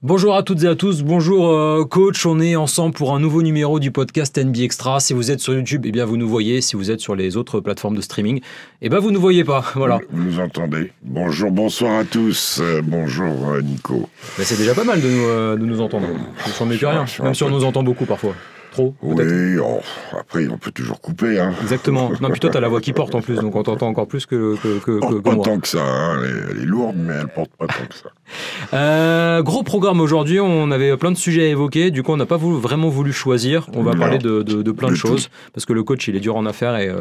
Bonjour à toutes et à tous, bonjour coach, on est ensemble pour un nouveau numéro du podcast NBA Extra. Si vous êtes sur YouTube, eh bien vous nous voyez. Si vous êtes sur les autres plateformes de streaming, eh bien vous nous voyez pas. Voilà. Vous nous entendez. Bonjour, bonsoir à tous. Bonjour Nico. Ben, c'est déjà pas mal de nous entendre. C'est mieux que rien, même si on nous entend beaucoup parfois. Trop, peut-être. Oui, après on peut toujours couper. Hein. Exactement. Non, puis toi t'as la voix qui porte en plus, donc on t'entend encore plus que Pas moi. tant que ça, hein. Elle est lourde, mais elle porte pas tant que ça. Gros programme aujourd'hui, on avait plein de sujets à évoquer, du coup on n'a pas vraiment voulu choisir, on va parler de plein de choses, parce que le coach il est dur en affaires et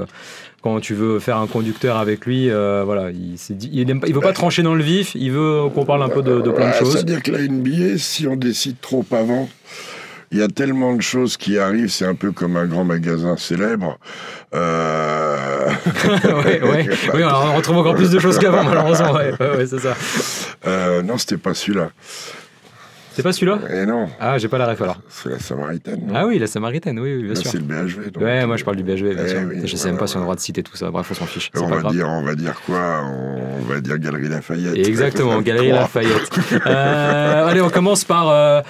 quand tu veux faire un conducteur avec lui, voilà, il veut pas trancher dans le vif, il veut qu'on parle un peu de plein de choses. C'est-à-dire que la NBA, si on décide trop avant, il y a tellement de choses qui arrivent, c'est un peu comme un grand magasin célèbre. Oui, on retrouve encore plus de choses qu'avant, malheureusement. Ouais, c'est ça. Non, c'était pas celui-là. C'est pas celui-là ? Eh non. Ah, j'ai pas la ref alors. C'est la Samaritaine. Non, ah oui, la Samaritaine, oui, bien là, sûr. c'est le BHV. Donc, ouais, moi je parle du BHV, bien sûr. Oui, je sais même pas si on a le droit de citer tout ça. Bref, on s'en fiche. On va dire quoi ? On va dire Galerie Lafayette. Exactement, Galerie Lafayette. Allez, on commence par...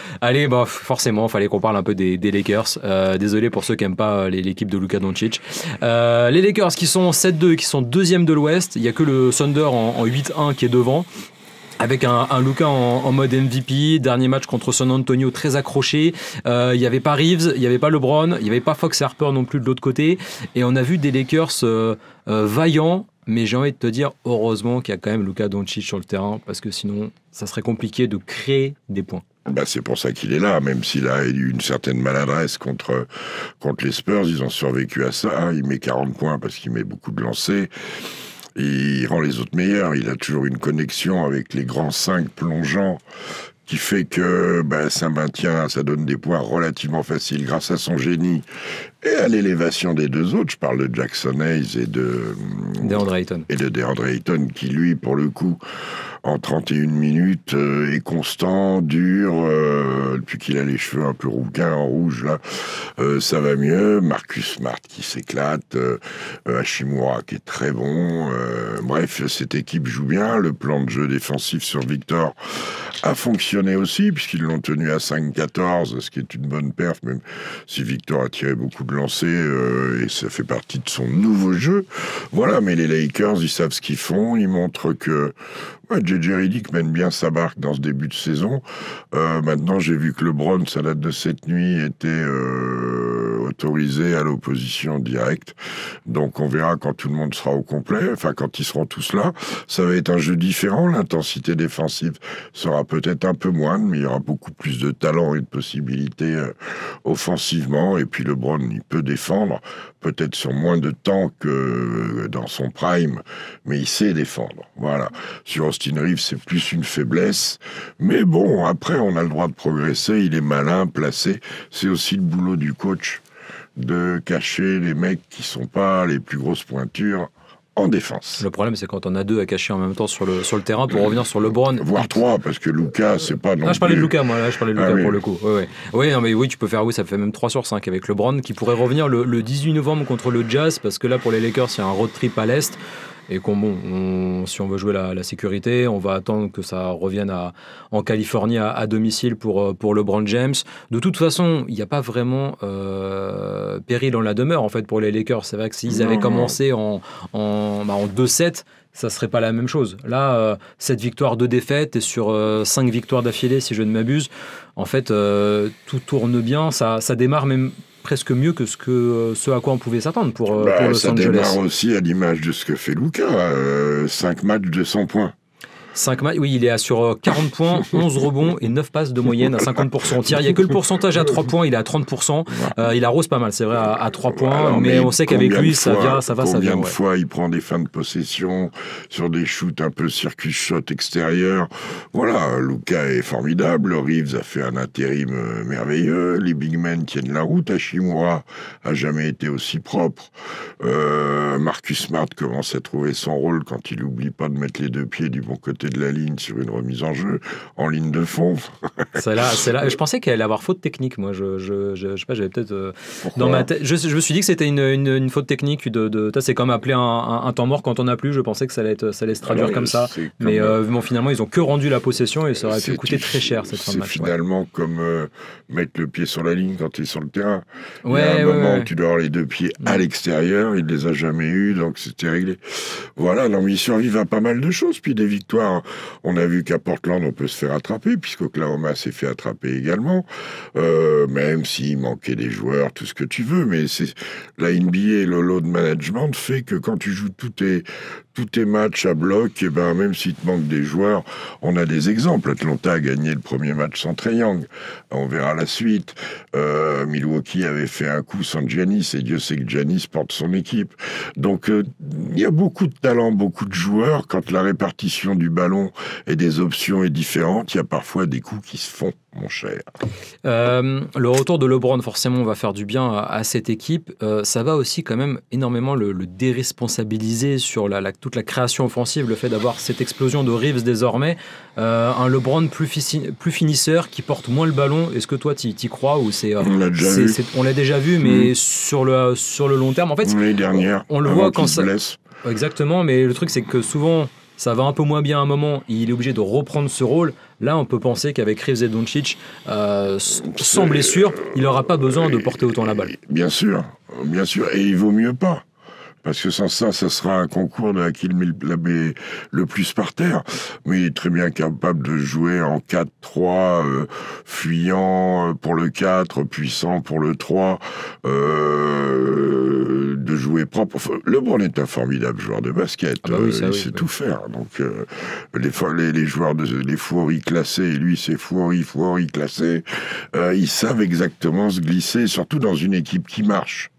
forcément, il fallait qu'on parle un peu des Lakers. Désolé pour ceux qui n'aiment pas l'équipe de Luka Doncic. Les Lakers qui sont 7-2, qui sont deuxième de l'Ouest. Il n'y a que le Thunder en 8-1 qui est devant. Avec un Luka en mode MVP, dernier match contre San Antonio très accroché. Il n'y avait pas Reeves, il n'y avait pas LeBron, il n'y avait pas Fox et Harper non plus de l'autre côté. Et on a vu des Lakers vaillants, mais j'ai envie de te dire, heureusement qu'il y a quand même Luka Doncic sur le terrain, parce que sinon, ça serait compliqué de créer des points. C'est pour ça qu'il est là, même s'il a eu une certaine maladresse contre les Spurs. Ils ont survécu à ça. Il met 40 points parce qu'il met beaucoup de lancers. Il rend les autres meilleurs. Il a toujours une connexion avec les grands 5 plongeants qui fait que ça donne des points relativement faciles grâce à son génie et à l'élévation des deux autres. Je parle de Jackson Hayes et de DeAndre Ayton qui, lui, pour le coup, en 31 minutes, est constant, dur, depuis qu'il a les cheveux un peu rouquins en rouge, là, ça va mieux. Marcus Smart qui s'éclate, Hachimura qui est très bon. Bref, cette équipe joue bien. Le plan de jeu défensif sur Victor a fonctionné aussi, puisqu'ils l'ont tenu à 5-14, ce qui est une bonne perf, même si Victor a tiré beaucoup de lancers, et ça fait partie de son nouveau jeu. Voilà, mais les Lakers, ils savent ce qu'ils font, ils montrent que J.J. Redick mène bien sa barque dans ce début de saison. Maintenant, j'ai vu que LeBron, sa date de cette nuit, était autorisé à l'opposition directe. Donc, on verra quand tout le monde sera au complet. Enfin, quand ils seront tous là. Ça va être un jeu différent. L'intensité défensive sera peut-être un peu moindre, mais il y aura beaucoup plus de talent et de possibilités offensivement. Et puis, LeBron, il peut défendre, peut-être sur moins de temps que dans son prime, mais il sait défendre. Voilà. Sur Austin Reeves, c'est plus une faiblesse. Mais bon, après, on a le droit de progresser. Il est malin, placé. C'est aussi le boulot du coach de cacher les mecs qui sont pas les plus grosses pointures en défense. Le problème, c'est quand on a 2 à cacher en même temps sur le terrain pour revenir sur LeBron. Voire 3, parce que Luka, c'est pas non plus... je parlais de Luka, moi, là, pour oui. le coup. Oui, tu peux faire, ça fait même 3 sur 5 avec LeBron, qui pourrait revenir le 18 novembre contre le Jazz, parce que là, pour les Lakers, il y a un road trip à l'Est. Et si on veut jouer la sécurité, on va attendre que ça revienne en Californie à domicile pour LeBron James. De toute façon, il n'y a pas vraiment péril dans la demeure en fait pour les Lakers. C'est vrai que s'ils avaient commencé en 2-7, ça serait pas la même chose. Là, 7 victoires, 2 défaites et sur 5 victoires d'affilée, si je ne m'abuse, en fait, tout tourne bien. Ça démarre même presque mieux que ce à quoi on pouvait s'attendre pour Los Angeles. Ça démarre aussi à l'image de ce que fait Luka. 5 matchs de 100 points. 5 matchs, oui, il est sur 40 points, 11 rebonds et 9 passes de moyenne à 50% au tir. Il n'y a que le pourcentage à 3 points, il est à 30%. Il arrose pas mal, c'est vrai, à 3 points. Alors, mais on sait qu'avec lui, ça vient. Combien de fois il prend des fins de possession sur des shoots un peu circuit shot extérieur. Voilà, Luka est formidable. Reeves a fait un intérim merveilleux. Les big men tiennent la route. Hachimura a jamais été aussi propre. Marcus Smart commence à trouver son rôle quand il n'oublie pas de mettre les 2 pieds du bon côté côté de la ligne sur une remise en jeu, en ligne de fond. C'est là. Je pensais qu'elle allait avoir faute technique, moi. Je sais pas, j'avais peut-être dans ma tête. Je me suis dit que c'était une faute technique c'est comme appeler un temps mort quand on n'a plus. Je pensais que ça allait se traduire comme ça. Mais bon, finalement, ils ont que rendu la possession et ça aurait pu coûter très cher cette fin de match. C'est finalement comme mettre le pied sur la ligne quand tu es sur le terrain. Il y a un moment où tu dois avoir les deux pieds à l'extérieur. Il ne les a jamais eus, donc c'était réglé. Voilà, non, mais ils survivent à pas mal de choses. Puis des victoires. On a vu qu'à Portland, on peut se faire attraper, puisqu'Oklahoma s'est fait attraper également. Même s'il manquait des joueurs, tout ce que tu veux. Mais la NBA et le load management fait que quand tu joues tous tes matchs à bloc, et ben, même s'il te manque des joueurs, on a des exemples. Atlanta a gagné le premier match sans Trae Young. On verra la suite. Milwaukee avait fait un coup sans Giannis, et Dieu sait que Giannis porte son équipe. Donc, il y a beaucoup de talent, beaucoup de joueurs. Quand la répartition du ballon et des options est différente, il y a parfois des coups qui se font, mon cher. Le retour de LeBron, forcément, va faire du bien à cette équipe. Ça va aussi quand même énormément le déresponsabiliser sur toute la création offensive, le fait d'avoir cette explosion de Reeves désormais. Un LeBron plus finisseur, qui porte moins le ballon. Est-ce que toi, t'y crois ou on l'a déjà vu, mais sur le long terme, en fait, l'année dernière, on le voit quand ça blesse. Exactement, mais le truc, c'est que souvent, ça va un peu moins bien à un moment, il est obligé de reprendre ce rôle. Là, on peut penser qu'avec Reeves et Doncic, sans blessure, il n'aura pas besoin de porter autant la balle. Bien sûr, et il vaut mieux pas. Parce que sans ça, ça sera un concours de qui le met le plus par terre. Mais il est très bien capable de jouer en 4-3, fuyant pour le 4, puissant pour le 3, de jouer propre. Enfin, LeBron est un formidable joueur de basket. Il sait tout faire. Donc, les joueurs, les Fouori classés, et lui, c'est Fouori classé, ils savent exactement se glisser, surtout dans une équipe qui marche.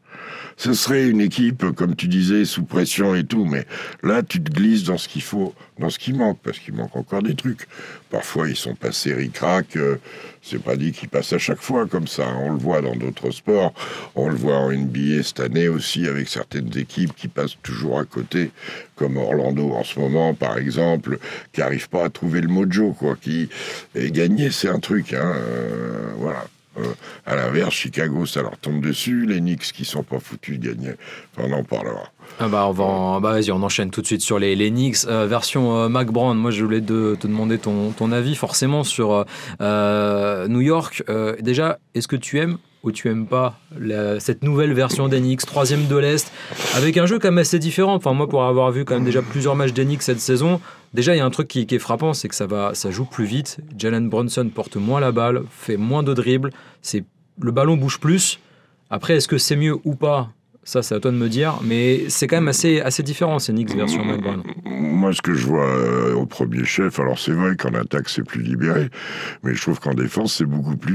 Ce serait une équipe, comme tu disais, sous pression et tout, mais là, tu te glisses dans ce qu'il faut, dans ce qui manque, parce qu'il manque encore des trucs. Parfois, ils sont passés ric-rac, c'est pas dit qu'ils passent à chaque fois comme ça. On le voit dans d'autres sports, on le voit en NBA cette année aussi, avec certaines équipes qui passent toujours à côté, comme Orlando en ce moment, par exemple, qui n'arrivent pas à trouver le mojo, quoi. Et gagner, c'est un truc, voilà. À l'inverse, Chicago, ça leur tombe dessus. Les Knicks qui sont pas foutus de gagner. Enfin, on en parlera. Vas-y, on enchaîne tout de suite sur les Knicks. Version Mac Brown, moi je voulais te demander ton avis forcément sur New York. Déjà, est-ce que tu aimes ou tu aimes pas cette nouvelle version des Knicks, 3e de l'Est, avec un jeu quand même assez différent. Enfin, moi, pour avoir vu quand même déjà plusieurs matchs des Knicks cette saison, déjà il y a un truc qui est frappant, c'est que ça joue plus vite. Jalen Brunson porte moins la balle, fait moins de dribbles, le ballon bouge plus. Après, est-ce que c'est mieux ou pas ? Ça, c'est à toi de me dire, mais c'est quand même assez différent, ces Knicks version Mac Brown. Moi, ce que je vois au premier chef, alors c'est vrai qu'en attaque, c'est plus libéré, mais je trouve qu'en défense, c'est beaucoup plus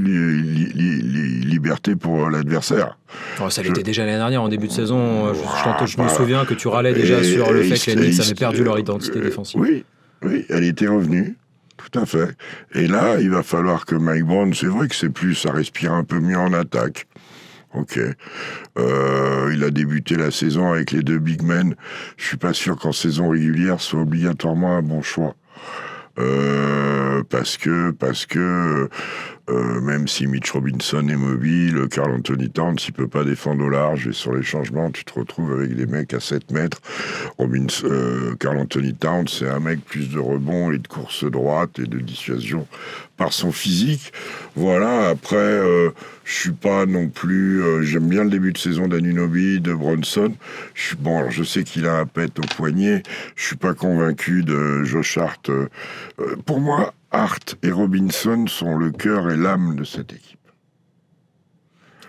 liberté pour l'adversaire. Ça l'était déjà l'année dernière, en début de saison. Je me souviens que tu râlais déjà sur le fait que les Knicks avaient perdu leur identité défensive. Oui, elle était revenue. Tout à fait. Et là, il va falloir que Mike Brown, c'est vrai que ça respire un peu mieux en attaque. Ok. Il a débuté la saison avec les 2 big men. Je suis pas sûr qu'en saison régulière soit obligatoirement un bon choix. Parce que même si Mitch Robinson est mobile, Karl Anthony Towns, il peut pas défendre au large, et sur les changements, tu te retrouves avec des mecs à 7 mètres. Karl Anthony Towns, c'est un mec plus de rebond et de course droite et de dissuasion par son physique. Voilà, après, je suis pas non plus... j'aime bien le début de saison d'Anunoby, de Brunson. Je sais qu'il a un pet au poignet. Je suis pas convaincu de Josh Hart. Pour moi, Hart et Robinson sont le cœur et l'âme de cette équipe.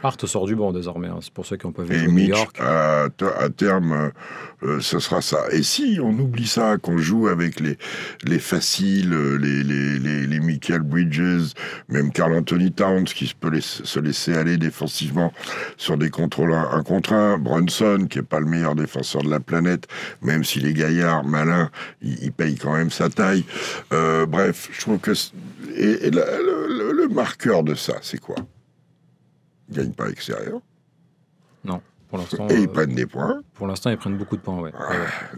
Hart sort du banc désormais, c'est pour ceux qui n'ont pas vu et New York. À terme, ce sera ça. Et si on oublie ça, qu'on joue avec les faciles, les Michael Bridges, même Karl Anthony Towns qui peut se laisser aller défensivement sur des contrôles 1 contre 1, Brunson qui est pas le meilleur défenseur de la planète, même s'il est gaillard, malin, il paye quand même sa taille. Bref, je trouve que le marqueur de ça, c'est quoi ? Il gagne pas à l'extérieur. Non. Pour l'instant, Et ils prennent des points. Pour l'instant, ils prennent beaucoup de points, ouais.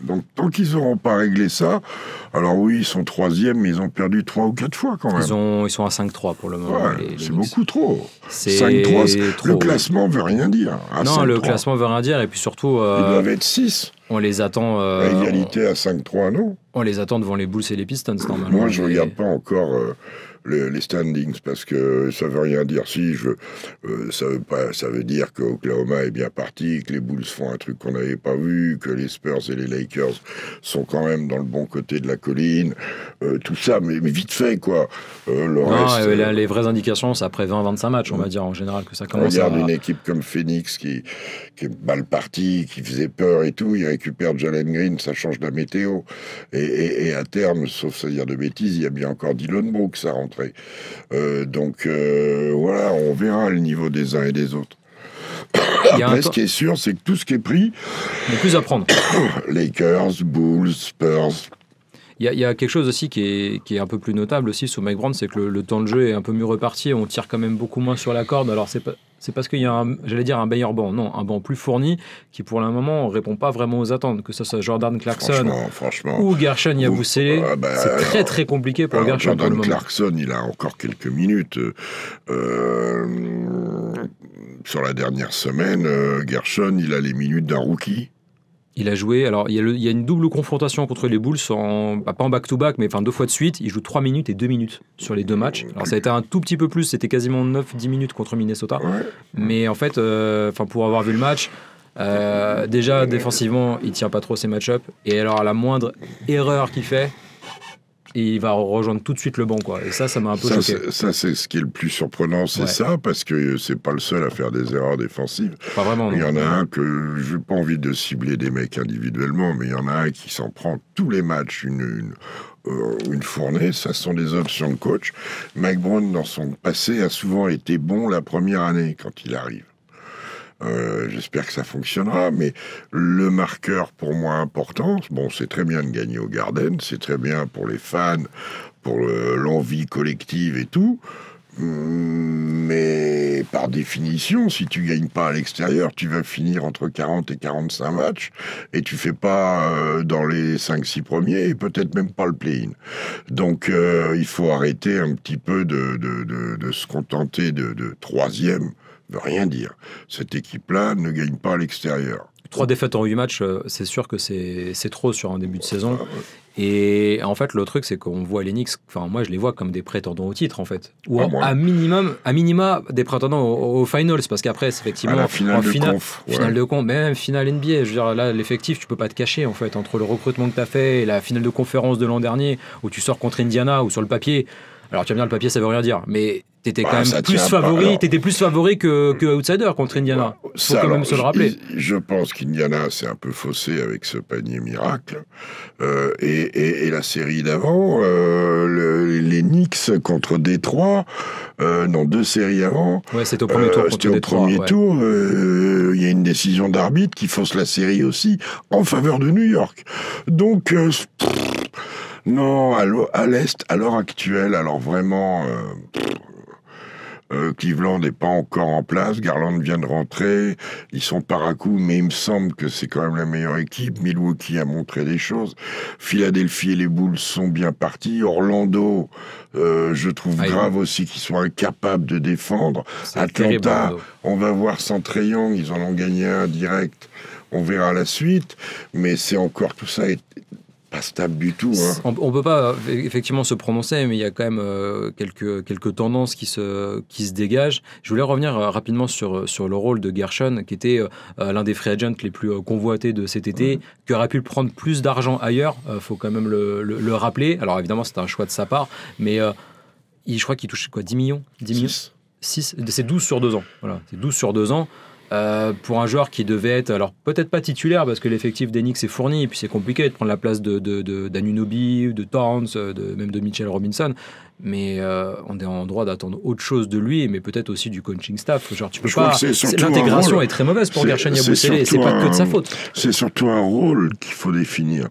Donc, tant qu'ils n'auront pas réglé ça, alors oui, ils sont 3e, mais ils ont perdu 3 ou 4 fois quand même. Ils sont à 5-3 pour le moment. C'est beaucoup trop. 5-3, le classement veut rien dire. Non, le classement veut rien dire, et puis surtout... Ils doivent être 6. On les attend... à égalité à 5-3, non? On les attend devant les Bulls et les Pistons, normalement. Moi, je ne regarde pas encore les standings, parce que ça veut rien dire. Ça veut dire que Oklahoma est bien parti, que les Bulls font un truc qu'on n'avait pas vu, que les Spurs et les Lakers sont quand même dans le bon côté de la colline. Tout ça, mais vite fait, quoi. Les vraies indications, c'est après 20-25 matchs, on va dire, en général, que ça commence Regarde une équipe comme Phoenix qui est mal partie, qui faisait peur et tout, il récupère Jalen Green, ça change la météo. Et à terme, sauf à dire de bêtises, il y a bien encore Dillon Brooks à rentrer. Voilà, on verra le niveau des uns et des autres. Après, ce qui est sûr, c'est que tout ce qui est pris... Il y a plus à prendre. Lakers, Bulls, Spurs... Il y a quelque chose aussi qui est un peu plus notable aussi sous Mike Brown, c'est que le temps de jeu est un peu mieux reparti, on tire quand même beaucoup moins sur la corde. Alors c'est parce qu'il y a un meilleur banc, non, un banc plus fourni qui pour le moment répond pas vraiment aux attentes, que ce soit Jordan Clarkson franchement, ou Gershon Yabusele, c'est très très compliqué pour Gershon. Jordan Clarkson, il a encore quelques minutes. Sur la dernière semaine, Gershon, il a les minutes d'un rookie. Il a joué, alors il y a une double confrontation contre les Bulls, pas en back-to-back, mais 2 fois de suite. Il joue 3 minutes et 2 minutes sur les 2 matchs. Alors ça a été un tout petit peu plus, c'était quasiment 9-10 minutes contre Minnesota. Ouais. Mais en fait, pour avoir vu le match, déjà défensivement, il ne tient pas trop ses match-ups. Et alors à la moindre erreur qu'il fait, il va rejoindre tout de suite le banc, quoi. Et ça m'a un peu choqué. Ça, c'est ce qui est le plus surprenant, c'est ça, parce que c'est pas le seul à faire des erreurs défensives. Pas vraiment. Il y en a un que j'ai pas envie de cibler des mecs individuellement, mais il y en a un qui s'en prend tous les matchs une fournée. Ça sont des options de coach. Mike Brown, dans son passé, a souvent été bon la première année quand il arrive. J'espère que ça fonctionnera, mais le marqueur pour moi important, bon, c'est très bien de gagner au Garden, c'est très bien pour les fans, pour l'envie collective et tout, mais par définition, si tu gagnes pas à l'extérieur, tu vas finir entre 40 et 45 matchs et tu fais pas dans les 5-6 premiers et peut-être même pas le play-in. Donc il faut arrêter un petit peu de se contenter de troisième. Veut rien dire. Cette équipe-là ne gagne pas à l'extérieur. 3 défaites en 8 matchs, c'est sûr que c'est trop sur un début de saison. Et en fait, le truc, c'est qu'on voit les Knicks, moi je les vois comme des prétendants au titre, en fait. Ou à minima, des prétendants aux finals, parce qu'après, c'est effectivement en finale de conf, même finale NBA. Je veux dire, là, l'effectif, tu peux pas te cacher, en fait, entre le recrutement que tu as fait et la finale de conférence de l'an dernier, où tu sors contre Indiana, ou sur le papier. Alors, tu vas me dire, le papier, ça veut rien dire, mais t'étais quand même plus favori, t'étais plus favori que outsider contre Indiana. Faut quand même se le rappeler. Je pense qu'Indiana s'est un peu faussé avec ce panier miracle. Et la série d'avant, les Knicks contre Détroit, 2 séries avant. Ouais, c'était au premier tour contre Détroit. C'était au premier tour. Il y a une décision d'arbitre qui fausse la série aussi en faveur de New York. Donc... non, à l'Est, à l'heure actuelle, alors vraiment, Cleveland n'est pas encore en place, Garland vient de rentrer, ils sont par à coup, mais il me semble que c'est quand même la meilleure équipe. Milwaukee a montré des choses, Philadelphie et les Bulls sont bien partis, Orlando, je trouve grave aussi qu'ils sont incapables de défendre. Atlanta, on va voir sans Trae Young, ils en ont gagné un direct, on verra la suite, mais c'est encore tout ça... pas stable du tout. On peut pas effectivement se prononcer, mais il y a quand même quelques tendances qui se dégagent. Je voulais revenir rapidement sur le rôle de Gershon, qui était l'un des free agents les plus convoités de cet été, qui aurait pu prendre plus d'argent ailleurs, faut quand même le rappeler. Alors évidemment, c'est un choix de sa part, mais je crois qu'il touche 10 millions 6, c'est 12 sur 2 ans. Voilà, c'est 12 sur 2 ans. Pour un joueur qui devait être, alors peut-être pas titulaire parce que l'effectif des Knicks est fourni et puis c'est compliqué de prendre la place d'Anunoby, de Torrance, même de Mitchell Robinson, mais on est en droit d'attendre autre chose de lui, mais peut-être aussi du coaching staff. Genre, tu peux Je crois pas. que L'intégration est très mauvaise pour Gershon Yabusele, et c'est pas que de sa faute. C'est surtout un rôle qu'il faut définir.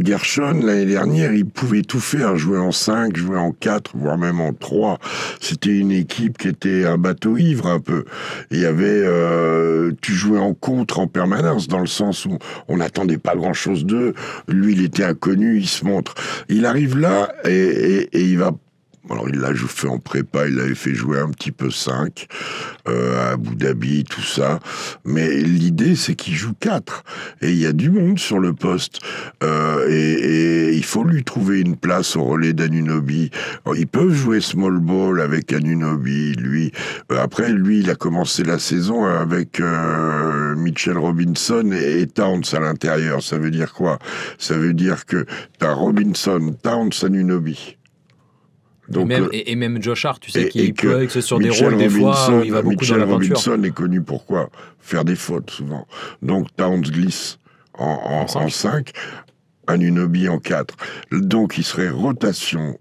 Gershon, l'année dernière, il pouvait tout faire, jouer en 5, jouer en 4, voire même en 3. C'était une équipe qui était un bateau ivre un peu. Il y avait, tu jouais en contre en permanence, dans le sens où on n'attendait pas grand-chose d'eux. Lui, il était inconnu, il se montre. Il arrive là et il va. Alors, il l'a fait en prépa, il l'avait fait jouer un petit peu 5, à Abu Dhabi, tout ça. Mais l'idée, c'est qu'il joue 4. Et il y a du monde sur le poste. Et il faut lui trouver une place au relais d'Anunoby. Ils peuvent jouer small ball avec Anunoby, lui. Après, lui, il a commencé la saison avec Mitchell Robinson et Towns à l'intérieur. Ça veut dire quoi? Ça veut dire que t'as Robinson, Towns, Anunoby. Donc, et même Josh Hart, tu sais, qui peut être sur des rôles des fois où il va beaucoup dans la peinture. Robinson est connu pour quoi? Faire des fautes, souvent. Donc Towns glisse en 5, Anunoby en 4. Donc il serait rotation.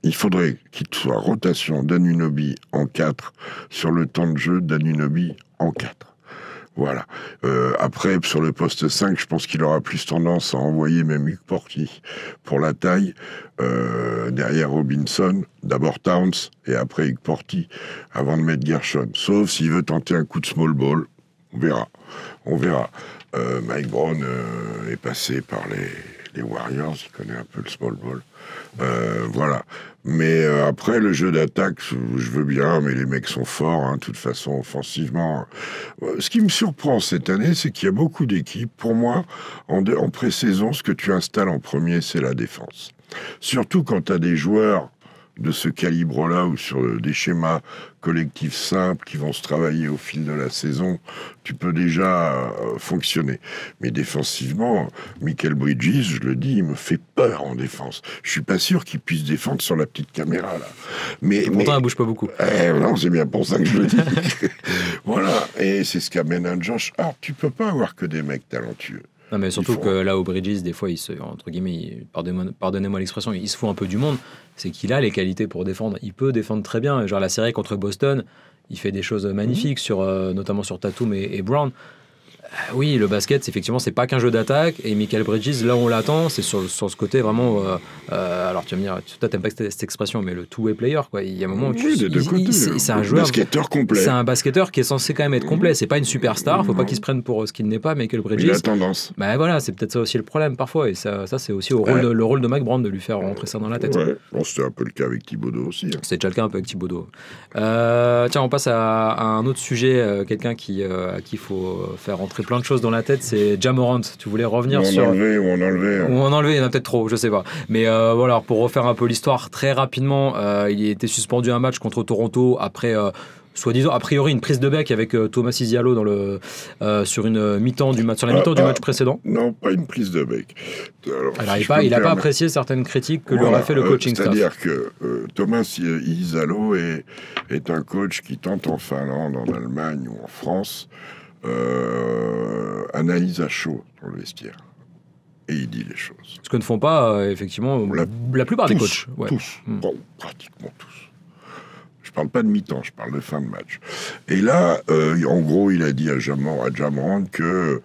Il faudrait qu'il soit rotation d'Anunoby en 4 sur le temps de jeu d'Anunoby en 4. Voilà. Après, sur le poste 5, je pense qu'il aura plus tendance à envoyer même Hugh Porty pour la taille. Derrière Robinson, d'abord Towns et après Hugh Porty, avant de mettre Gershon. Sauf s'il veut tenter un coup de small ball. On verra. On verra. Mike Brown est passé par les Warriors, il connaît un peu le small ball. Voilà. Mais après, le jeu d'attaque, je veux bien, mais les mecs sont forts, hein, de toute façon, offensivement. Ce qui me surprend cette année, c'est qu'il y a beaucoup d'équipes. Pour moi, en pré-saison, ce que tu installes en premier, c'est la défense. Surtout quand tu as des joueurs de ce calibre-là ou sur des schémas collectifs simples qui vont se travailler au fil de la saison, tu peux déjà fonctionner. Mais défensivement, Michael Bridges, je le dis, il me fait peur en défense. Je suis pas sûr qu'il puisse défendre sur la petite caméra là. Pourtant, elle bouge pas beaucoup. Non, c'est bien pour ça que je le dis. Voilà, et c'est ce qu'amène un Josh Hart. Tu peux pas avoir que des mecs talentueux. Non, mais surtout que là, au Bridges, des fois, entre guillemets, pardonnez-moi l'expression, il se fout un peu du monde. C'est qu'il a les qualités pour défendre. Il peut défendre très bien. Genre la série contre Boston, il fait des choses magnifiques, notamment sur Tatum et Brown. Oui, le basket, effectivement, c'est pas qu'un jeu d'attaque. Et Michael Bridges, là où on l'attend, c'est sur ce côté vraiment. Alors, tu vas me dire, toi, t'aimes pas cette expression, mais le two-way player, quoi. Il y a un moment où c'est un joueur. Basketteur complet. C'est un basketteur qui est censé quand même être complet. C'est pas une superstar. Faut pas qu'il se prenne pour ce qu'il n'est pas, Michael Bridges. Il a tendance. Bah voilà, c'est peut-être ça aussi le problème parfois. Et ça c'est aussi le rôle de Mike Brown de lui faire rentrer ça dans la tête. Ouais, bon, c'était un peu le cas avec Thibodeau aussi. Hein. C'était déjà le cas un peu avec Thibodeau. Tiens, on passe à un autre sujet. Quelqu'un à qui il faut faire rentrer plein de choses dans la tête, c'est Ja Morant. Tu voulais revenir sur... Ou on enlevait. Ou on enlevait, il y en a peut-être trop, je sais pas. Mais voilà, pour refaire un peu l'histoire très rapidement, il a été suspendu un match contre Toronto après... soi-disant, a priori, une prise de bec avec Thomas Isialo sur une mi-temps du match, sur la mi-temps du match précédent. Non, pas une prise de bec. Alors, il n'a pas apprécié certaines critiques que lui aurait fait le coaching staff. C'est-à-dire que Thomas Isialo est un coach qui tente en Finlande, en Allemagne ou en France, analyse à chaud dans le vestiaire. Et il dit les choses. Ce que ne font pas, effectivement, la plupart des coachs. Ouais. Tous, bon, pratiquement tous. Je parle pas de mi-temps, je parle de fin de match. Et là, en gros, il a dit à Ja Morant que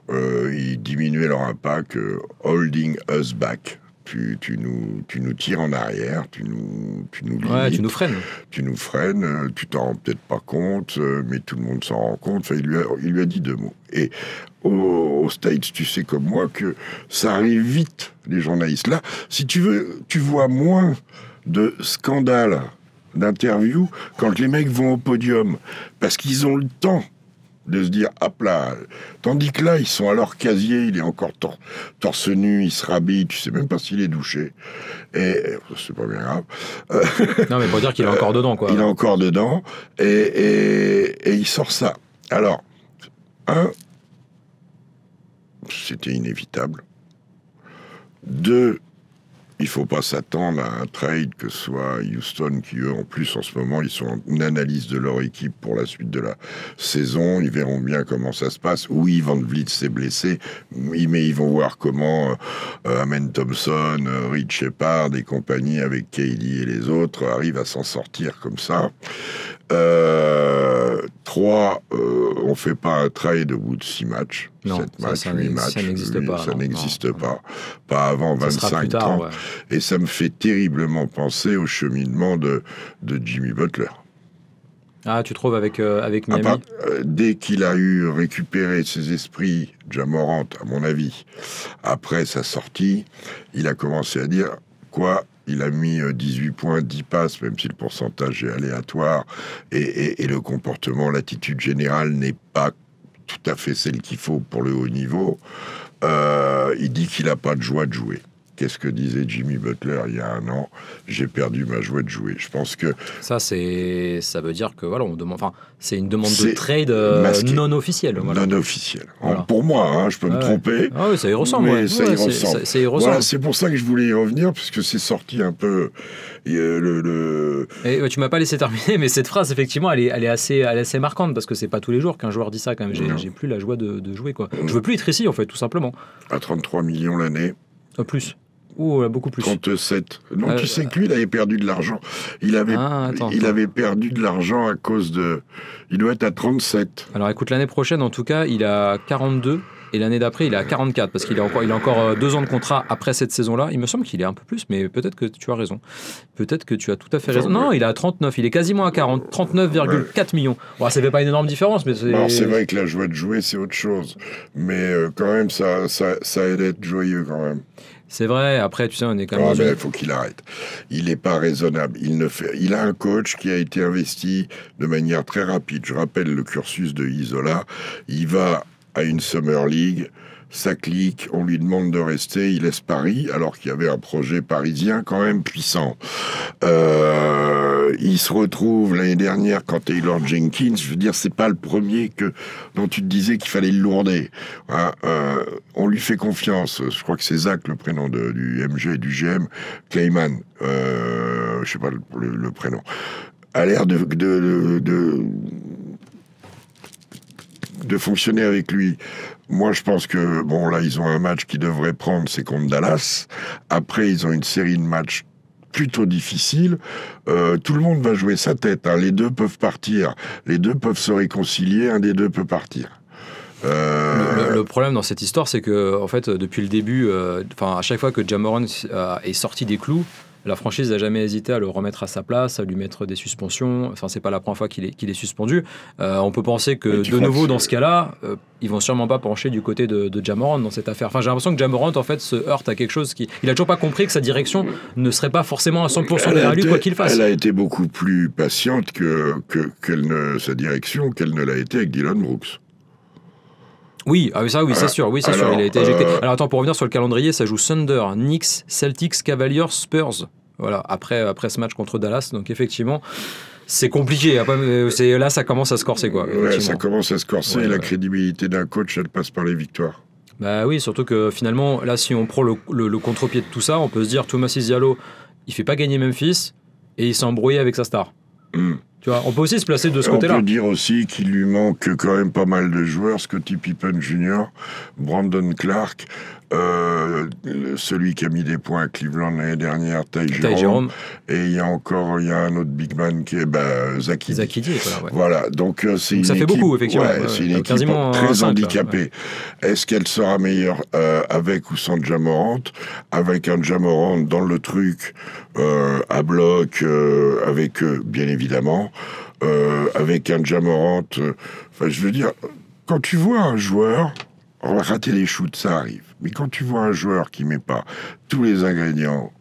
il diminuait leur impact, holding us back. Tu nous tires en arrière, tu nous limites, ouais, tu nous freines. Tu nous freines, tu t'en rends peut-être pas compte, mais tout le monde s'en rend compte. Enfin, il lui a dit 2 mots. Et aux States, tu sais comme moi que ça arrive vite, les journalistes. Là, si tu veux, tu vois moins de scandales d'interviews quand les mecs vont au podium, parce qu'ils ont le temps de se dire, hop là, tandis que là, ils sont à leur casier, il est encore torse nu, il se rhabille, tu sais même pas s'il est douché, et c'est pas bien grave. Non, mais pour dire qu'il est encore dedans, quoi. Il est encore dedans, et il sort ça. Alors, c'était inévitable. 2, il faut pas s'attendre à un trade que ce soit Houston qui, eux, en plus, en ce moment, ils sont en analyse de leur équipe pour la suite de la saison. Ils verront bien comment ça se passe. Oui, Van Vliet s'est blessé, mais ils vont voir comment Amen Thompson, Reed Shepard et compagnie avec Katie et les autres arrivent à s'en sortir comme ça. 3, on fait pas un trade au bout de 6 matchs. Non, 7 matchs, 8 matchs. Ça n'existe pas. Ça n'existe pas. Pas avant 25-30. Ouais. Et ça me fait terriblement penser au cheminement de Jimmy Butler. Ah, tu trouves avec Miami? Dès qu'il a eu récupéré ses esprits, Ja Morant, à mon avis, après sa sortie, il a commencé à dire quoi. Il a mis 18 points, 10 passes, même si le pourcentage est aléatoire, et le comportement, l'attitude générale n'est pas tout à fait celle qu'il faut pour le haut niveau. Il dit qu'il n'a pas de joie de jouer. Qu'est-ce que disait Jimmy Butler il y a 1 an? J'ai perdu ma joie de jouer. Je pense que ça veut dire que voilà, on demande. Enfin, c'est une demande de trade non officielle. Voilà. Non officielle. Voilà. Pour moi, je peux me tromper. Ah oui, ça y ressemble. Mais ça y ressemble. Voilà, c'est pour ça que je voulais y revenir, puisque c'est sorti un peu. Et, tu m'as pas laissé terminer, mais cette phrase, effectivement, elle est assez marquante, parce que c'est pas tous les jours qu'un joueur dit ça. Quand même, j'ai plus la joie de jouer, quoi. Je veux plus être ici, en fait, tout simplement. À 33 millions l'année. Plus. Beaucoup plus. 37. Non, tu sais que lui, il avait perdu de l'argent. Il avait perdu de l'argent à cause de... Il doit être à 37. Alors écoute, l'année prochaine, en tout cas, il a 42. Et l'année d'après, il est à 44, parce qu'il a encore 2 ans de contrat après cette saison-là. Il me semble qu'il est un peu plus, mais peut-être que tu as raison. Peut-être que tu as tout à fait raison. Non, il est à 39, il est quasiment à 40, 39,4 millions. Bon, ça fait pas une énorme différence, mais c'est... Non, c'est vrai que la joie de jouer, c'est autre chose. Mais quand même, ça aide à être joyeux, quand même. C'est vrai, après, tu sais, on est quand même... mais il faut qu'il arrête. Il n'est pas raisonnable. Il a un coach qui a été investi de manière très rapide. Je rappelle le cursus de Isola. Il va à une Summer League, ça clique, on lui demande de rester, il laisse Paris, alors qu'il y avait un projet parisien quand même puissant. Il se retrouve l'année dernière quand Taylor Jenkins, je veux dire, c'est pas le premier dont tu te disais qu'il fallait le lourder. On lui fait confiance. Je crois que c'est Zach, le prénom du MG et du GM, Clayman, je sais pas le prénom, a l'air de fonctionner avec lui. Moi, je pense que, là, ils ont un match qu'ils devraient prendre, c'est contre Dallas. Après, ils ont une série de matchs plutôt difficiles. Tout le monde va jouer sa tête. Les deux peuvent partir. Les deux peuvent se réconcilier. Un des deux peut partir. Le problème dans cette histoire, c'est que, en fait, depuis le début, à chaque fois que Ja Morant est sorti des clous, la franchise n'a jamais hésité à le remettre à sa place, à lui mettre des suspensions. Enfin, c'est pas la première fois qu'il est suspendu. On peut penser que, de nouveau, dans ce cas-là, ils vont sûrement pas pencher du côté de Ja Morant dans cette affaire. Enfin, j'ai l'impression que Ja Morant, en fait, se heurte à quelque chose il a toujours pas compris que sa direction ne serait pas forcément à 100% derrière lui, quoi qu'il fasse. Elle a été beaucoup plus patiente sa direction qu'elle ne l'a été avec Dillon Brooks. Oui, c'est sûr. Oui, c'est sûr. Il a été éjecté. Alors attends, pour revenir sur le calendrier, ça joue Thunder, Knicks, Celtics, Cavaliers, Spurs. Voilà, après ce match contre Dallas. Donc effectivement, c'est compliqué. Là, ça commence à se corser, quoi. Ouais, ça commence à se corser. La crédibilité d'un coach, elle passe par les victoires. Bah oui, surtout que finalement, là, si on prend le contre-pied de tout ça, on peut se dire Thomas Diallo, il fait pas gagner Memphis et il s'est embrouillé avec sa star. Tu vois, on peut aussi se placer de ce côté-là. On peut dire aussi qu'il lui manque quand même pas mal de joueurs. Scottie Pippen Jr., Brandon Clark, celui qui a mis des points à Cleveland l'année dernière, Ty Jerome. Et il y a un autre big man qui est Zach Edey. Voilà, donc c'est une ça équipe, fait beaucoup, effectivement. C'est une équipe très handicapée. Est-ce qu'elle sera meilleure avec ou sans Ja Morant? Avec un Ja Morant dans le truc, à bloc, avec eux, bien évidemment. Avec un Ja Morant, je veux dire, quand tu vois un joueur, on va rater les shoots, ça arrive. Mais quand tu vois un joueur qui met pas tous les ingrédients,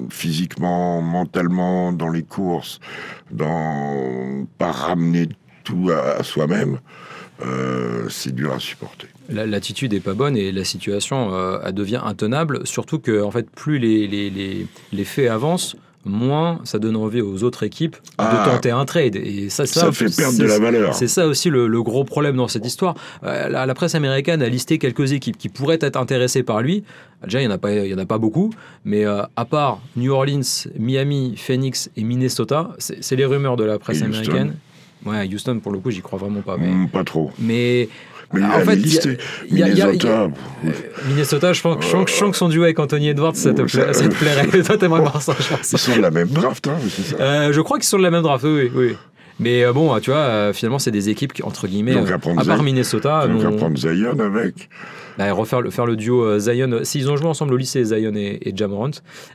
physiquement, mentalement, dans les courses, pas ramener tout à soi-même, c'est dur à supporter. L'attitude est pas bonne et la situation elle devient intenable, surtout que en fait plus les faits avancent, moins ça donne envie aux autres équipes de tenter un trade. Et ça fait perdre de la valeur. C'est ça aussi le gros problème dans cette histoire. La presse américaine a listé quelques équipes qui pourraient être intéressées par lui. Déjà, il n'y en a pas beaucoup, mais à part New Orleans, Miami, Phoenix et Minnesota, c'est les rumeurs de la presse américaine. Ouais, Houston, pour le coup, j'y crois vraiment pas. Mais... Pas trop. Mais en fait, Minnesota, je sens que son duo avec Anthony Edwards, ça te plairait. Toi, t'aimerais voir ça, je pense. Ils sont de la même draft, hein, c'est ça. Je crois qu'ils sont de la même draft, oui. Mais bon, tu vois, finalement, c'est des équipes qui, entre guillemets, à part Minnesota... Donc à prendre Zion avec... faire le duo Zion. S'ils ont joué ensemble au lycée, Zion et Ja Morant,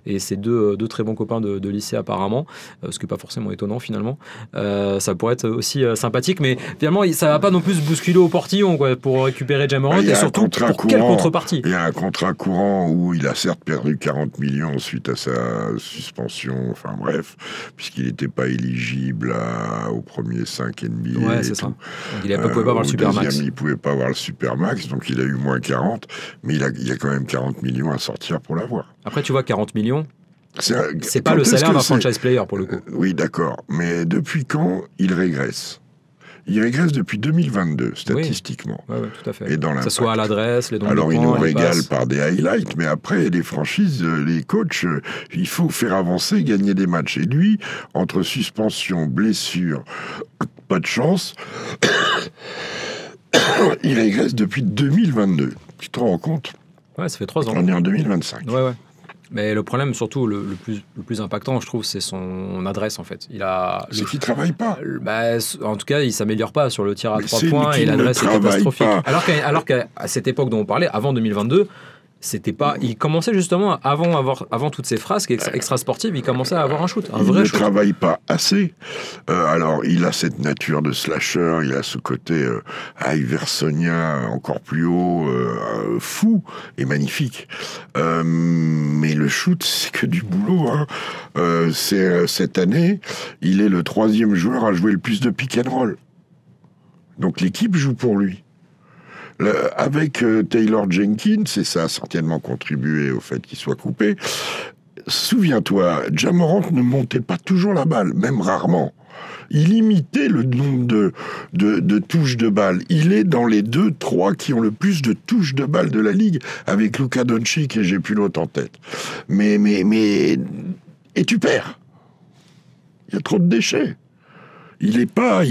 et c'est deux très bons copains de lycée apparemment, ce qui n'est pas forcément étonnant finalement. Ça pourrait être aussi sympathique, mais finalement ça ne va pas non plus se bousculer au portillon quoi, pour récupérer Ja Morant, et surtout pour quelle contrepartie. Il y a un contrat courant où il a certes perdu 40 millions suite à sa suspension, enfin bref, puisqu'il n'était pas éligible au premier 5 NBA. Ouais, c'est ça. Donc, il ne pouvait pas avoir le Supermax. Il ne pouvait pas avoir le Supermax, donc il a eu moins 40, mais il y a quand même 40 millions à sortir pour l'avoir. Après, tu vois, 40 millions, c'est pas le salaire d'un franchise player, pour le coup. Oui, d'accord. Mais depuis quand il régresse ? Il régresse depuis 2022, statistiquement. Oui, tout à fait. Et que ce soit à l'adresse, les dons Alors, de il nous points, régale par des highlights, mais après, les franchises, les coachs, il faut faire avancer, gagner des matchs. Et lui, entre suspension, blessure, pas de chance... il régresse depuis 2022. Tu te rends compte ? Ouais, ça fait 3 ans. On est en 2025. Ouais. Mais le problème, surtout, le plus impactant, je trouve, c'est son adresse, en fait. C'est qu'il ne travaille pas. En tout cas, il ne s'améliore pas sur le tir à 3 points et l'adresse est catastrophique. Alors qu'à cette époque dont on parlait, avant 2022, c'était pas. Il commençait justement, avant toutes ces frasques extra-sportives, il commençait à avoir un shoot, un vrai shoot. Il ne travaille pas assez. Alors, il a cette nature de slasher, il a ce côté iversonien encore plus haut, fou et magnifique. Mais le shoot, c'est que du boulot. Hein. Cette année, il est le 3e joueur à jouer le plus de pick and roll. Donc l'équipe joue pour lui. Avec Taylor Jenkins, et ça a certainement contribué au fait qu'il soit coupé, souviens-toi, Ja Morant ne montait pas toujours la balle, même rarement. Il imitait le nombre de touches de balle. Il est dans les 2-3 qui ont le plus de touches de balle de la ligue, avec Luka Doncic, et j'ai plus l'autre en tête. Mais... Et tu perds. Il y a trop de déchets. Il est pas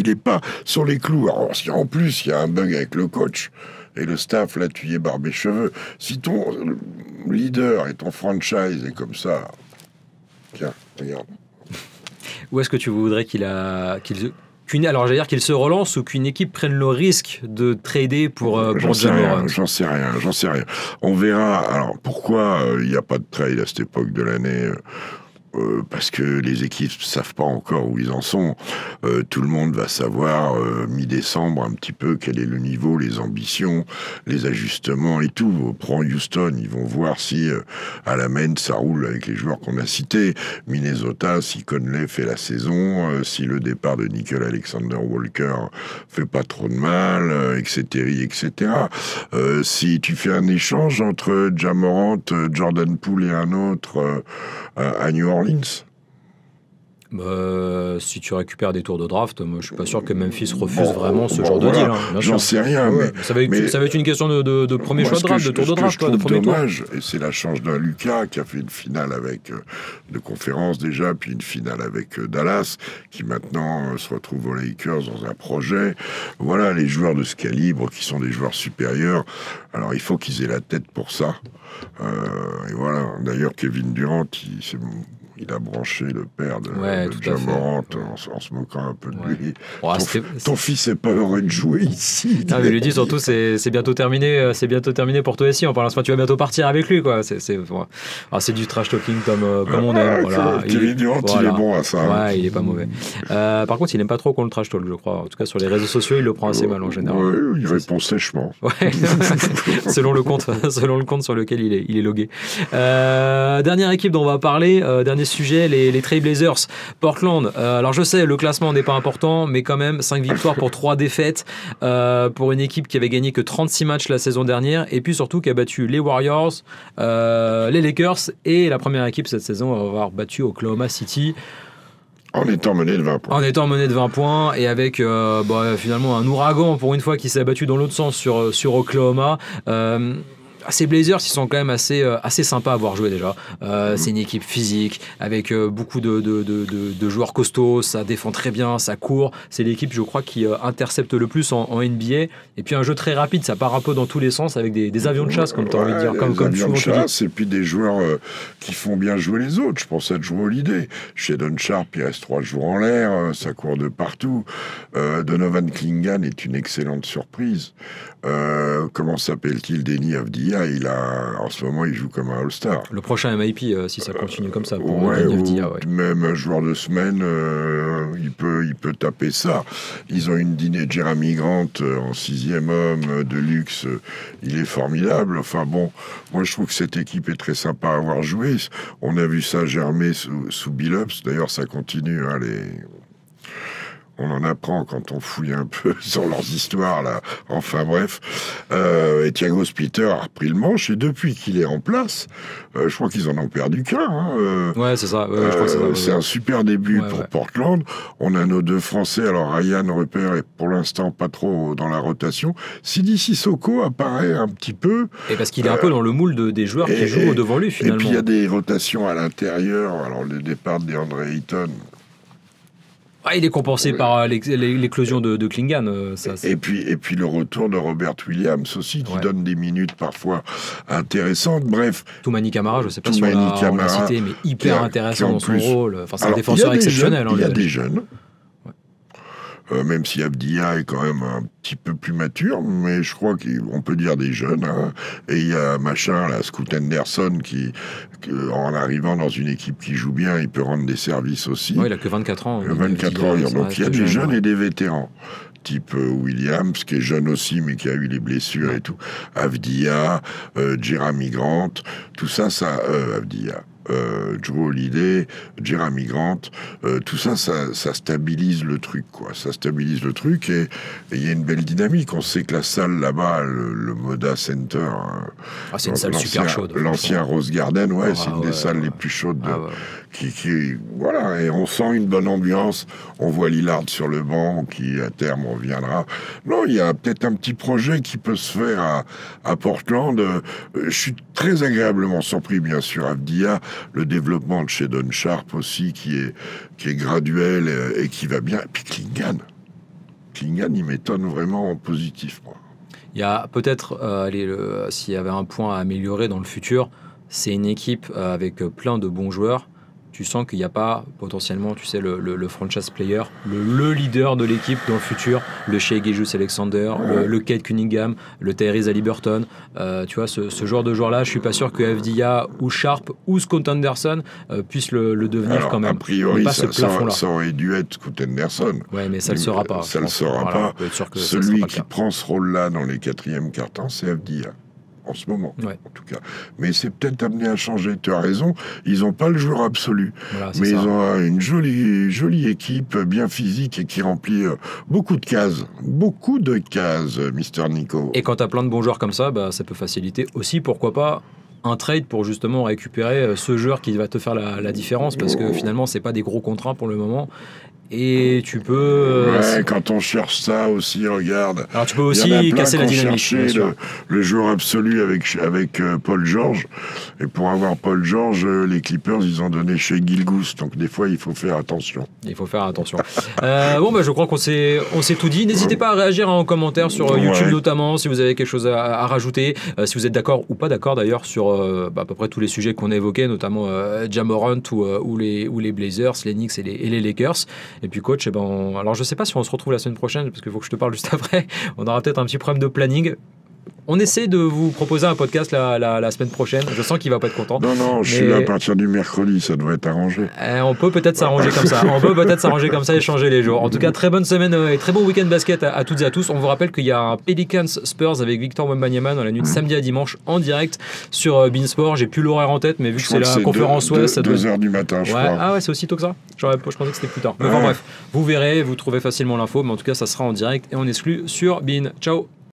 sur les clous. Alors, si en plus il y a un bug avec le coach et le staff, là tu y es barbe et cheveux. Si ton leader et ton franchise est comme ça, tiens, regarde. Où est-ce que tu voudrais alors j'allais dire qu'il se relance ou qu'une équipe prenne le risque de trader pour Ja Morant ? J'en sais rien. On verra. Alors pourquoi il n'y a pas de trade à cette époque de l'année ? Parce que les équipes ne savent pas encore où ils en sont. Tout le monde va savoir, mi-décembre, un petit peu quel est le niveau, les ambitions, les ajustements et tout. Prends Houston, ils vont voir si à la main, ça roule avec les joueurs qu'on a cités. Minnesota, si Conley fait la saison, si le départ de Nickel Alexander-Walker fait pas trop de mal, etc. Si tu fais un échange entre Ja Morant, Jordan Poole et un autre à New Orleans. Si tu récupères des tours de draft, moi je suis pas sûr que Memphis refuse vraiment ce genre de deal. J'en sais rien, mais ça va être une question de premier choix de draft, de tour de draft, de premier tour. Dommage, et c'est la chance d'un Lucas qui a fait une finale avec de conférence déjà, puis une finale avec Dallas, qui maintenant se retrouve aux Lakers dans un projet. Voilà, les joueurs de ce calibre qui sont des joueurs supérieurs. Alors il faut qu'ils aient la tête pour ça. Et voilà. D'ailleurs, Kevin Durant, il a branché le père de Ja Morant en se moquant un peu de lui. Ton fils n'est pas heureux de jouer ici. Non, mais lui dit surtout c'est bientôt terminé. C'est bientôt terminé pour toi ici. On parle tu vas bientôt partir avec lui, quoi. C'est du trash talking comme on aime. Voilà. Kevin Durant, il est bon à ça. Ouais, il est pas mauvais. Par contre, il n'aime pas trop qu'on le trash talk, je crois. En tout cas, sur les réseaux sociaux, il le prend assez mal en général. Ouais, il répond sèchement. Ouais. selon le compte sur lequel il est logué. Dernière équipe dont on va parler, dernier sujet, les Trail Blazers. Portland, alors je sais, le classement n'est pas important, mais quand même, 5 victoires pour 3 défaites pour une équipe qui avait gagné que 36 matchs la saison dernière, et puis surtout qui a battu les Warriors, les Lakers, et la première équipe cette saison à avoir battu Oklahoma City. En étant mené de 20 points. En étant mené de 20 points et avec finalement un ouragan pour une fois qui s'est abattu dans l'autre sens sur Oklahoma. Ces Blazers, ils sont quand même assez sympas à voir jouer déjà. C'est une équipe physique avec beaucoup de joueurs costauds. Ça défend très bien, ça court. C'est l'équipe, je crois, qui intercepte le plus en NBA. Et puis un jeu très rapide, ça part un peu dans tous les sens avec des avions de chasse, comme tu as envie de dire. Comme avions de chasse et puis des joueurs qui font bien jouer les autres. Je pense à Drew Holiday. Shedon Sharpe, il reste 3 jours en l'air. Ça court de partout. Donovan Clingan est une excellente surprise. Comment s'appelle-t-il? Denny Avdia. En ce moment, il joue comme un All-Star. Le prochain MIP, si ça continue comme ça, pour Denny Avdia. Même un joueur de semaine, il peut taper ça. Ils ont une dîner Jeremy Grant en 6e homme de luxe. Il est formidable. Enfin bon, moi je trouve que cette équipe est très sympa à avoir joué. On a vu ça germer sous Billups. D'ailleurs, ça continue. On en apprend quand on fouille un peu sur leurs histoires, là. Enfin bref. Et Thiago Splitter a repris le manche, et depuis qu'il est en place, je crois qu'ils en ont perdu qu'un. Ouais, c'est ça. Je crois que c'est ça. C'est un super début pour Portland. On a nos 2 Français. Alors, Ryan Rupert est pour l'instant pas trop dans la rotation. Sidi Sissoko apparaît un petit peu. Et parce qu'il est un peu dans le moule des joueurs qui jouent devant lui, finalement. Et puis, il y a des rotations à l'intérieur. Alors, le départ de DeAndre Ayton... il est compensé par l'éclosion de Clingan. Et puis le retour de Robert Williams aussi, qui donne des minutes parfois intéressantes. Bref. Toumani Camara, je ne sais pas si on l'a cité, mais hyper intéressant dans son rôle. Enfin, c'est un défenseur exceptionnel. Il y a des jeunes. Même si Avdia est quand même un petit peu plus mature, mais je crois qu'on peut dire des jeunes. Et il y a Scoot Henderson, qui, en arrivant dans une équipe qui joue bien, il peut rendre des services aussi. Il a que 24 ans. 24 ans, donc il y a des jeunes et des vétérans. Type Williams, qui est jeune aussi, mais qui a eu les blessures et tout. Avdia, Jeremy Grant, tout ça, Avdia. Drew Holiday, Jeremy Grant, tout ça, ça stabilise le truc, quoi. Ça stabilise le truc, et il y a une belle dynamique. On sait que la salle là-bas, le Moda Center, c'est une salle super chaude. L'ancien Rose Garden, c'est une des salles les plus chaudes. Voilà, et on sent une bonne ambiance. On voit Lillard sur le banc, qui à terme reviendra. Non, il y a peut-être un petit projet qui peut se faire à Portland. Je suis très agréablement surpris, bien sûr, Avdia. Le développement de Shedon Sharpe aussi, qui est graduel et qui va bien. Et puis Clingan, il m'étonne vraiment en positif, moi. Il y a peut-être, s'il y avait un point à améliorer dans le futur, c'est une équipe avec plein de bons joueurs. Tu sens qu'il n'y a pas potentiellement, tu sais, le franchise player, le leader de l'équipe dans le futur, le Shai Gilgeous-Alexander, le Cade Cunningham, le Tyrese Haliburton. Tu vois, ce genre de joueur-là, je suis pas sûr que Avdia ou Sharp ou Scoot Henderson puissent le devenir. Alors, quand même. A priori, ça aurait dû être Scoot Henderson. Ouais, mais ça ne le sera pas. Ça ne le sera pas. Celui qui prend ce rôle-là dans les 4e cartons, c'est Avdia. En ce moment, en tout cas. Mais c'est peut-être amené à changer. Tu as raison, ils n'ont pas le joueur absolu. Mais ils ont une jolie équipe, bien physique, et qui remplit beaucoup de cases. Beaucoup de cases, Mister Nico. Et quand tu as plein de bons joueurs comme ça, ça peut faciliter aussi, pourquoi pas, un trade pour justement récupérer ce joueur qui va te faire la différence, parce que finalement, c'est pas des gros contrats pour le moment. Et tu peux... quand on cherche ça aussi, regarde... Alors tu peux aussi casser la dynamique. Le joueur absolu avec Paul George. Et pour avoir Paul George, les Clippers, ils ont donné chez Gilgeous. Donc des fois, il faut faire attention. Je crois qu'on s'est tout dit. N'hésitez pas à réagir en commentaire sur YouTube notamment, si vous avez quelque chose à rajouter. Si vous êtes d'accord ou pas d'accord d'ailleurs sur à peu près tous les sujets qu'on a évoqués, notamment Ja Morant ou les Blazers, les Knicks et les Lakers. Et puis coach, alors je sais pas si on se retrouve la semaine prochaine, parce qu'il faut que je te parle juste après. On aura peut-être un petit problème de planning. On essaie de vous proposer un podcast la semaine prochaine. Je sens qu'il va pas être content. Non, je suis là à partir du mercredi, ça doit être arrangé. On peut peut-être s'arranger comme ça. On peut peut-être s'arranger comme ça et changer les jours. En tout cas, très bonne semaine et très bon week-end basket à toutes et à tous. On vous rappelle qu'il y a un Pelicans Spurs avec Victor Wembanyama dans la nuit de samedi à dimanche en direct sur Beansport. J'ai plus l'horaire en tête, mais vu que c'est la conférence Ouest, ça doit 2h du matin, je crois. Ah ouais, c'est aussi tôt que ça. Je pensais que c'était plus tard. Mais enfin bref, vous verrez, vous trouvez facilement l'info. Mais en tout cas, ça sera en direct et en exclu sur Bean. Ciao.